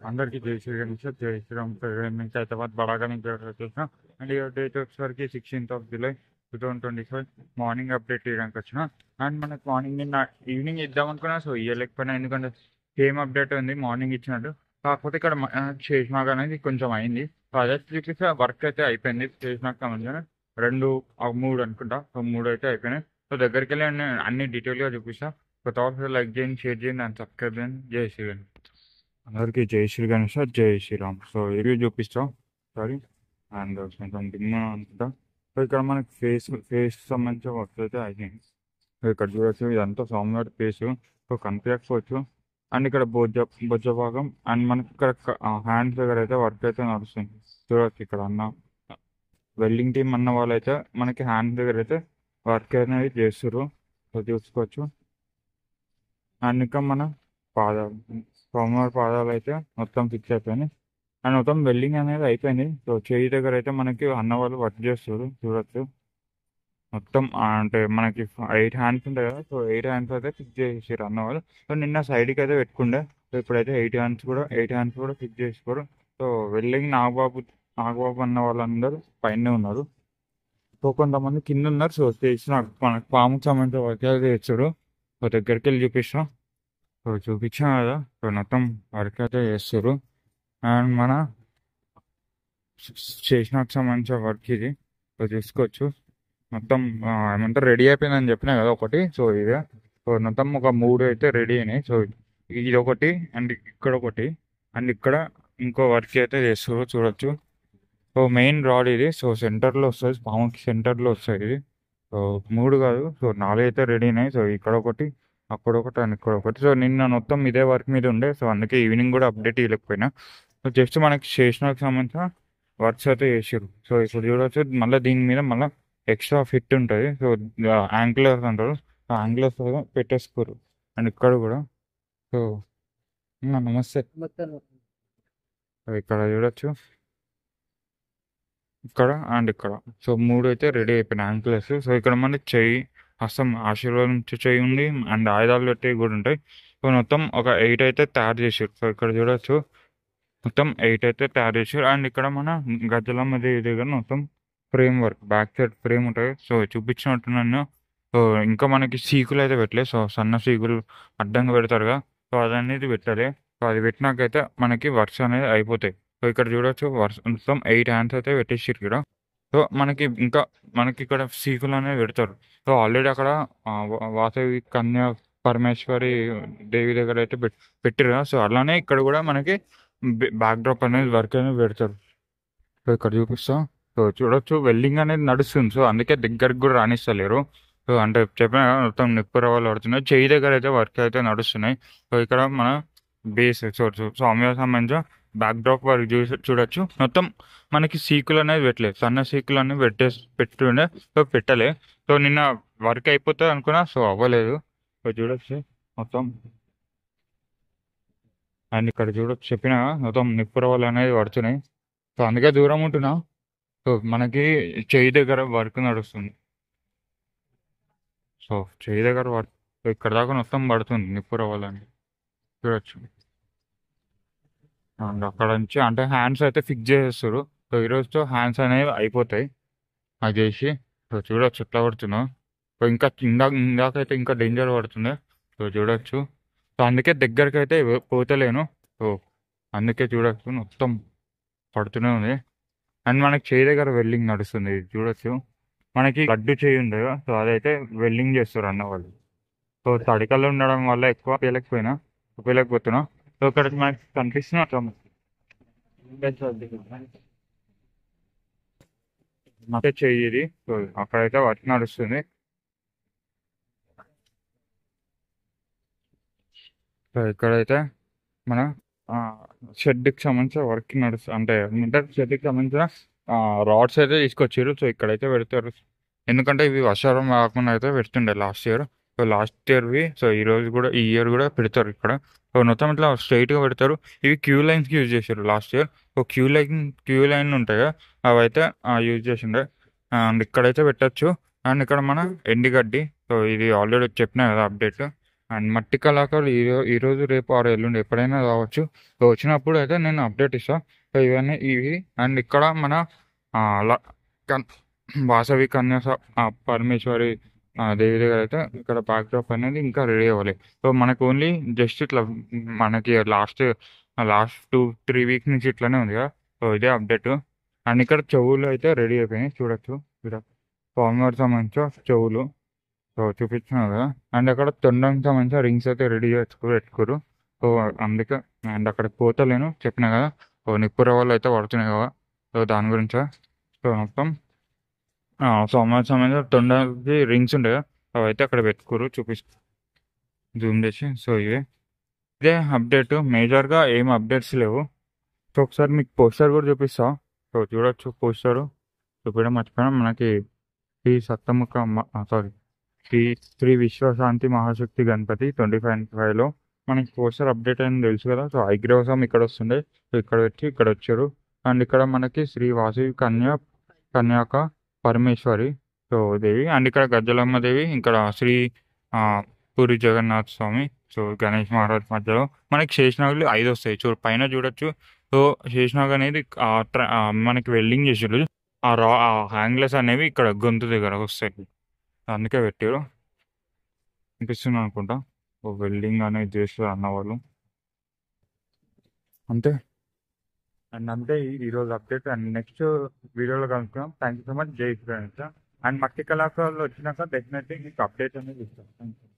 అందరికీ జై శ్రీరామ్ సార్. జై శ్రీరామ్ సార్. నుంచి హైదరాబాద్ బడాగా నుంచి వచ్చేసిన. అండ్ ఈ డేట్ వచ్చేసరికి 16th July 2025 మార్నింగ్ అప్డేట్ ఇవ్వడానికి వచ్చిన. అండ్ మనకు మార్నింగ్ నిన్న ఈవినింగ్ ఇద్దాం అనుకున్నా, సో ఇవ్వలేకపోయినా ఎందుకంటే సేమ్ అప్డేట్ ఉంది మార్నింగ్ ఇచ్చినట్టు. కాకపోతే ఇక్కడ చేసినాక అనేది కొంచెం అయింది. సో అదే చూపిస్తే వర్క్ అయితే అయిపోయింది. చేసినాక సంబంధించిన రెండు మూడు అనుకుంటా, సో మూడు అయితే అయిపోయినాయి. సో దగ్గరికి వెళ్ళి అన్ని డీటెయిల్గా చూపిస్తా. కొత్త వాళ్ళు లైక్ చేయండి, షేర్ చేయండి అండ్ సబ్స్క్రైబ్ చేయండి. జై శ్రీరామ్. అందరికీ జై శ్రీ గణేష్, జై శ్రీరామ్. సో రివ్యూ చూపిస్తాం. సారీ. అండ్ కొంచెం దిమ్మ అనుకుంటా. సో ఇక్కడ మనకి ఫేస్ సంబంధించిన వర్క్ అయితే అయిపోయింది. సో ఇక్కడ చూడొచ్చు, ఇదంతా స్వామివారి ఫేస్. సో కనిపించకపోవచ్చు. అండ్ ఇక్కడ బొజ్జ భాగం అండ్ మనకి ఇక్కడ హ్యాండ్స్ దగ్గర అయితే వర్క్ అయితే నడుస్తుంది. చూడొచ్చు ఇక్కడ అన్న వెల్డింగ్ టీమ్ అన్న వాళ్ళైతే మనకి హ్యాండ్స్ దగ్గర అయితే వర్క్ అనేది చేస్తారు. సో చూసుకోవచ్చు. అండ్ ఇంకా మన పాదాలు, స్వామివారి పాదాలు అయితే మొత్తం ఫిక్స్ అయిపోయినాయి. అండ్ మొత్తం వెల్డింగ్ అనేది అయిపోయింది. సో చేయి దగ్గర అయితే మనకి అన్న వాళ్ళు వర్క్ చేస్తారు. చూడొచ్చు మొత్తం అంటే మనకి 8 హ్యాండ్స్ ఉంటాయి కదా. సో 8 హ్యాండ్స్ అయితే ఫిక్స్ చేసారు అన్న వాళ్ళు. సో నిన్న సైడ్కి అయితే పెట్టుకుండే. సో ఇప్పుడైతే 8 హ్యాండ్స్ కూడా ఫిక్స్ చేసుకోరు. సో వెల్డింగ్ నాగబాబు అన్న వాళ్ళందరూ పైన ఉన్నారు. సో కొంతమంది కింద ఉన్నారు. సో చేసిన మనకు పాముకు సంబంధించిన వర్క్ అయితే చేస్తారు. సో దగ్గరికి వెళ్ళి చూపిస్తాం. సో చూపించాం కదా. సో మొత్తం వర్క్ అయితే చేస్తారు. అండ్ మన చేసినాకు సంబంధించిన వర్క్ ఇది. సో చూసుకోవచ్చు మొత్తం ఏమంటారు రెడీ అయిపోయిందని చెప్పినా కదా ఒకటి. సో ఇదే. సో మొత్తం ఒక 3 అయితే రెడీ అయినాయి. సో ఇది ఒకటి అండ్ ఇక్కడ ఒకటి అండ్ ఇక్కడ ఇంకో వర్క్ అయితే చేస్తారు. చూడొచ్చు. సో మెయిన్ రాడ్ ఇది. సో సెంటర్లో వస్తుంది, పాముకి సెంటర్లో వస్తుంది ఇది. సో 3 కాదు, సో 4 అయితే రెడీ అయినాయి. సో ఇక్కడ ఒకటి, అక్కడ ఒకటి అండ్ ఇక్కడ ఒకటి. సో నిన్న మొత్తం ఇదే వర్క్ మీద ఉండే. సో అందుకే ఈవినింగ్ కూడా అప్డేట్ ఇవ్వలేకపోయినా. సో జస్ట్ మనకి స్టేషనరీకి సంబంధించిన వర్క్స్ అయితే చేసారు. సో ఇప్పుడు చూడవచ్చు మళ్ళీ దీని మీద మళ్ళీ ఎక్స్ట్రా ఫిట్ ఉంటుంది. సో యాంక్లర్స్ అంటారు. ఆ యాంక్లర్స్ పెట్టేసుకోరు. అండ్ ఇక్కడ కూడా. సో నమస్తే. సో ఇక్కడ చూడొచ్చు, ఇక్కడ అండ్ ఇక్కడ. సో 3 అయితే రెడీ అయిపోయినాయి యాంక్లర్స్. సో ఇక్కడ మనకి చెయ్యి, హస్తం ఆశీర్వాదం చెయ్యి ఉంది అండ్ ఆయుధాలు పెట్టేవి కూడా ఉంటాయి. సో మొత్తం ఒక 8 అయితే తయారు చేసారు. సో ఇక్కడ చూడొచ్చు మొత్తం 8 అయితే తయారు చేసారు. అండ్ ఇక్కడ మన గజలమ్మ దేవి దగ్గర మొత్తం frame work, back side frame ఉంటుంది. సో చూపించినట్టున్నాను. సో ఇంకా మనకి సీకులు అయితే పెట్టలేదు. సో సన్న సీకులు అడ్డంగా పెడతారుగా. సో అదనేది పెట్టాలి. సో అది పెట్టినాకైతే మనకి వర్క్స్ అనేది అయిపోతాయి. సో ఇక్కడ చూడొచ్చు మొత్తం 8 హ్యాండ్స్ అయితే పెట్టేసారు ఇక్కడ. సో మనకి ఇంకా మనకి ఇక్కడ సీకులు అనేవి పెడతారు. సో ఆల్రెడీ అక్కడ వాసవి కన్యా పరమేశ్వరి దేవి దగ్గర అయితే పెట్టారు. సో అలానే ఇక్కడ కూడా మనకి బ్యాక్ డ్రాప్ అనేది వర్క్ అనేది పెడతారు. సో ఇక్కడ చూపిస్తాం. సో చూడొచ్చు వెల్డింగ్ అనేది నడుస్తుంది. సో అందుకే దగ్గరికి కూడా రాణిస్తలేరు. సో అంటే చెప్పిన మొత్తం నిప్పు రవ్వలు పడుతున్నాయి. చెయ్యి దగ్గర అయితే వర్క్ అయితే నడుస్తున్నాయి. సో ఇక్కడ మన బేస్ స్వామివారికి సంబంధించిన బ్యాక్ డ్రాప్ వర్క్ చూడొచ్చు. మొత్తం మనకి సీకులు అనేది పెట్టలేదు, సన్న సీకులు అనేవి పెట్టుండే. సో పెట్టలే. సో నిన్న వర్క్ అయిపోతుంది అనుకున్నా, సో అవ్వలేదు. సో చూడొచ్చు మొత్తం. అండ్ ఇక్కడ చూడొచ్చు చెప్పిన మొత్తం నిప్పు రవ్వలు అనేది పడుతున్నాయి. సో అందుకే దూరం ఉంటున్నా. సో మనకి చెయ్యి దగ్గర వర్క్ నడుస్తుంది. సో చెయ్యి దగ్గర వర్క్ ఇక్కడ దాకా మొత్తం పడుతుంది నిప్పు రవ్వాలని చూడొచ్చు. అండ్ అక్కడ నుంచి అంటే హ్యాండ్స్ అయితే ఫిక్స్ చేసేస్తారు. సో ఈరోజుతో హ్యాండ్స్ అనేవి అయిపోతాయి అది చేసి. సో చూడొచ్చు ఎట్లా పడుతుందో. సో ఇంకా ఇందాకైతే ఇంకా డేంజర్ పడుతుంది. సో చూడొచ్చు. సో అందుకే దగ్గరికి అయితే పోతలేను. సో అందుకే చూడొచ్చు మొత్తం పడుతూనే ఉంది. అండ్ మనకి చేయి దగ్గర వెల్డింగ్ నడుస్తుంది. ఇది చూడొచ్చు. మనకి గడ్డు చేయి ఉంది కదా. సో అదైతే వెల్డింగ్ చేస్తారు అన్న వాళ్ళు. సో తడికల్లో ఉండడం వల్ల ఎక్కువ పేలకపోతున్నా. సో ఇక్కడ మనకి కనిపిస్తున్న చెయ్యి ఇది. సో అక్కడైతే వర్క్ నడుస్తుంది. సో ఇక్కడైతే మన షెడ్కి సంబంధించిన వర్క్ నడుస్తుంది. అంటే షెడ్కి సంబంధించిన రాడ్స్ అయితే తీసుకొచ్చారు. సో ఇక్కడైతే పెడతారు. ఎందుకంటే ఇవి వర్షారం కాకుండా అయితే పెడుతుండే లాస్ట్ ఇయర్. సో లాస్ట్ ఇయర్వి. సో ఈ ఇయర్ కూడా పెడతారు ఇక్కడ. సో మొత్తం ఇట్లా స్ట్రైట్గా పెడతారు. ఇవి క్యూ లైన్స్కి యూజ్ చేశారు last year. So queue line ఉంటాయి కదా, అవి అయితే యూజ్ చేసిండే. అండ్ ఇక్కడైతే పెట్టచ్చు. అండ్ ఇక్కడ మన ఎండిగడ్డి. సో ఇది ఆల్రెడీ చెప్పినా కదా అప్డేట్. అండ్ మట్టి కళాకారులు ఈరోజు రేపు ఆరు ఎల్లుండి ఎప్పుడైనా రావచ్చు. సో వచ్చినప్పుడు అయితే నేను అప్డేట్ ఇస్తాను. సో ఇవన్నీ ఇవి. అండ్ ఇక్కడ మన ఆ, ల- కన్- వాసవి పరమేశ్వరి దేవి దగ్గర అయితే ఇక్కడ బ్యాక్డ్రాప్ అనేది ఇంకా రెడీ అవ్వాలి. సో మనకు ఓన్లీ జస్ట్ ఇట్లా మనకి లాస్ట్ 2-3 వీక్స్ నుంచి ఇట్లానే ఉంది కదా. సో ఇదే అప్డేట్. అండ్ ఇక్కడ చెవులు అయితే రెడీ అయిపోయినాయి చూడొచ్చు. ఇక్కడ స్వామివారికి సంబంధించిన చెవులు సో చూపించినారు కదా. అండ్ అక్కడ తొండంకి సంబంధించిన రింగ్స్ అయితే రెడీ పెట్టుకోరు. సో అందుకే. అండ్ అక్కడ పోతలేను చెప్పిన కదా. సో నిప్పుర వాళ్ళు అయితే పడుతున్నాయి కదా. సో దాని గురించే. సో మొత్తం స్వామివారికి సంబంధించిన తొండకి రింగ్స్ ఉంటాయి కదా. అవి అయితే అక్కడ పెట్టుకోరు జూమ్ చేసి. సో ఇదే అప్డేట్. మేజర్గా ఏం అప్డేట్స్ లేవు. సో ఒకసారి మీకు పోస్టర్ కూడా చూపిస్తా. సో చూడొచ్చు పోస్టర్ చూపించడం మర్చిపోయినా. మనకి శ్రీ సప్తముఖ సారీ శ్రీ శ్రీ విశ్వశాంతి మహాశక్తి గణపతి 2025లో మనకి పోస్టర్ అప్డేట్ అయింది తెలుసు కదా. సో ఐగ్రవసం ఇక్కడ వస్తుండే. సో ఇక్కడ వచ్చి ఇక్కడ వచ్చారు. అండ్ ఇక్కడ మనకి శ్రీ వాసవి కన్యాక పరమేశ్వరి సో దేవి. అండ్ ఇక్కడ గజ్జలమ్మ దేవి. ఇక్కడ శ్రీ ఆ, పూరి జగన్నాథ్ స్వామి. సో గణేష్ మహారాజ్ మధ్యలో మనకి శేషనాగులు 5 వస్తాయి. పైన చూడొచ్చు. సో శేషనాగ్ అనేది మనకి వెల్డింగ్ చేసారు. ఆ హ్యాంగ్లెస్ అనేవి ఇక్కడ గొంతు దగ్గర వస్తాయి. అందుకే పెట్టారు అనిపిస్తుంది అనుకుంటా. ఓ వెల్డింగ్ అనేది చేస్తారు అన్నవాళ్ళు. అంతే. అండ్ అంతే ఈరోజు అప్డేట్. అండ్ నెక్స్ట్ వీడియోలో కలుసుకున్నాం. Thank you so much. Jai Shriram. And మట్టి కళాకారులు వచ్చినాక డెఫినెట్లీ మీకు అప్డేట్ అనేది ఇస్తాం. Thank you.